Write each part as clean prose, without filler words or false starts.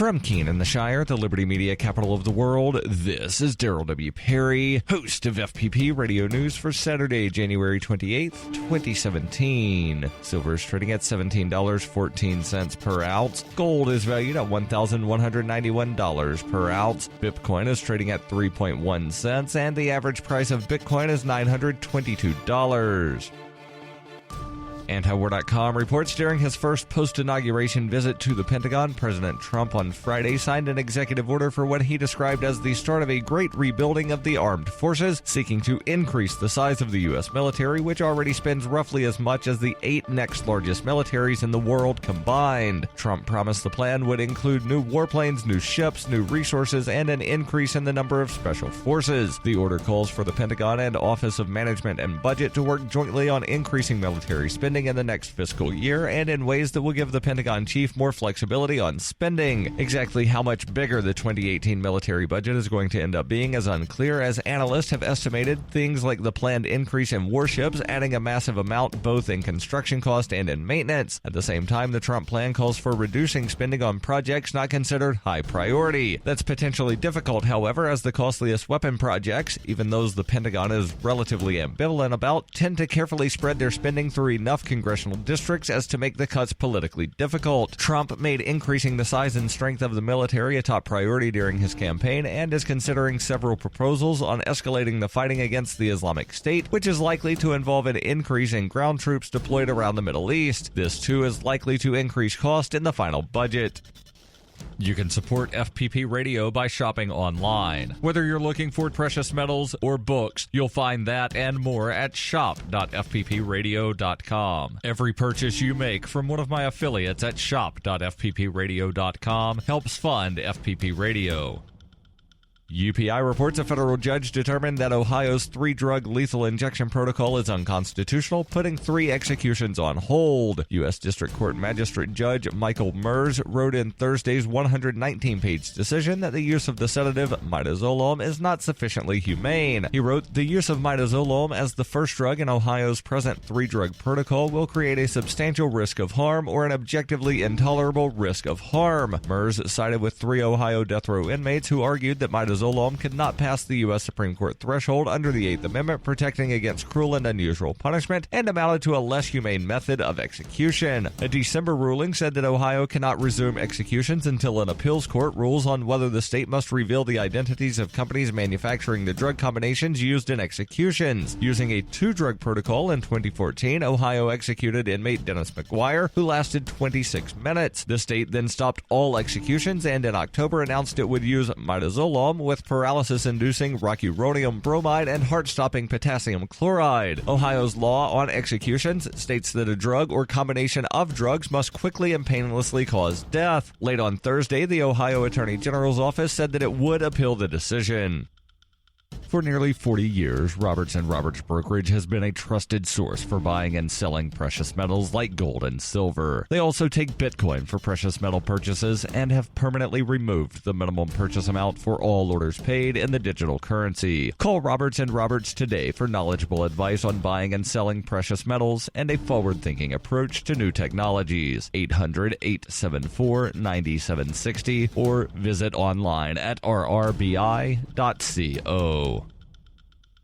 From Keene in the Shire, the Liberty Media capital of the world, this is Daryl W. Perry, host of FPP Radio News for Saturday, January 28th, 2017. Silver is trading at $17.14 per ounce. Gold is valued at $1,191 per ounce. Bitcoin is trading at 3.1 cents, and the average price of Bitcoin is $922. Antiwar.com reports during his first post-inauguration visit to the Pentagon, President Trump on Friday signed an executive order for what he described as the start of a great rebuilding of the armed forces, seeking to increase the size of the U.S. military, which already spends roughly as much as the 8 next largest militaries in the world combined. Trump promised the plan would include new warplanes, new ships, new resources, and an increase in the number of special forces. The order calls for the Pentagon and Office of Management and Budget to work jointly on increasing military spending in the next fiscal year and in ways that will give the Pentagon chief more flexibility on spending. Exactly how much bigger the 2018 military budget is going to end up being is unclear, as analysts have estimated things like the planned increase in warships adding a massive amount both in construction cost and in maintenance. At the same time, the Trump plan calls for reducing spending on projects not considered high priority. That's potentially difficult, however, as the costliest weapon projects, even those the Pentagon is relatively ambivalent about, tend to carefully spread their spending through enough congressional districts as to make the cuts politically difficult. Trump made increasing the size and strength of the military a top priority during his campaign and is considering several proposals on escalating the fighting against the Islamic State, which is likely to involve an increase in ground troops deployed around the Middle East. This, too, is likely to increase cost in the final budget. You can support FPP Radio by shopping online. Whether you're looking for precious metals or books, you'll find that and more at shop.fppradio.com. Every purchase you make from one of my affiliates at shop.fppradio.com helps fund FPP Radio. UPI reports a federal judge determined that Ohio's 3-drug lethal injection protocol is unconstitutional, putting 3 executions on hold. U.S. District Court Magistrate Judge Michael Mers wrote in Thursday's 119-page decision that the use of the sedative midazolam is not sufficiently humane. He wrote, "The use of midazolam as the first drug in Ohio's present 3-drug protocol will create a substantial risk of harm or an objectively intolerable risk of harm." Mers sided with 3 Ohio death row inmates who argued that midazolam could not pass the U.S. Supreme Court threshold under the 8th Amendment protecting against cruel and unusual punishment and amounted to a less humane method of execution. A December ruling said that Ohio cannot resume executions until an appeals court rules on whether the state must reveal the identities of companies manufacturing the drug combinations used in executions. Using a 2-drug protocol in 2014, Ohio executed inmate Dennis McGuire, who lasted 26 minutes. The state then stopped all executions and in October announced it would use midazolam with paralysis-inducing rocuronium bromide and heart-stopping potassium chloride. Ohio's law on executions states that a drug or combination of drugs must quickly and painlessly cause death. Late on Thursday, the Ohio Attorney General's office said that it would appeal the decision. For nearly 40 years, Roberts & Roberts Brokerage has been a trusted source for buying and selling precious metals like gold and silver. They also take Bitcoin for precious metal purchases and have permanently removed the minimum purchase amount for all orders paid in the digital currency. Call Roberts & Roberts today for knowledgeable advice on buying and selling precious metals and a forward-thinking approach to new technologies. 800-874-9760 or visit online at rrbi.co.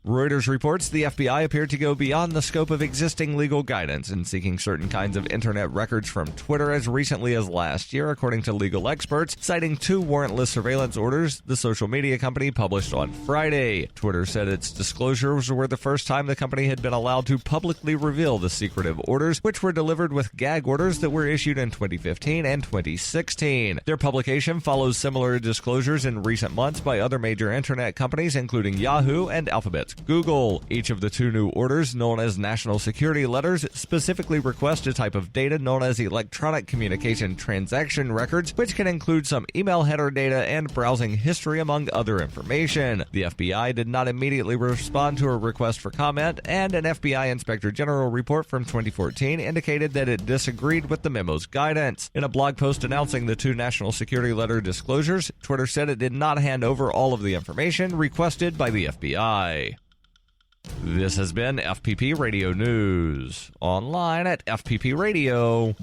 Reuters reports the FBI appeared to go beyond the scope of existing legal guidance in seeking certain kinds of internet records from Twitter as recently as last year, according to legal experts, citing 2 warrantless surveillance orders the social media company published on Friday. Twitter said its disclosures were the first time the company had been allowed to publicly reveal the secretive orders, which were delivered with gag orders that were issued in 2015 and 2016. Their publication follows similar disclosures in recent months by other major internet companies, including Yahoo and Alphabet Google. Each of the 2 new orders, known as national security letters, specifically request a type of data known as electronic communication transaction records, which can include some email header data and browsing history, among other information. The FBI did not immediately respond to a request for comment, and an FBI Inspector General report from 2014 indicated that it disagreed with the memo's guidance. In a blog post announcing the 2 national security letter disclosures, Twitter said it did not hand over all of the information requested by the FBI. This has been FPP Radio News, online at fppradio.com.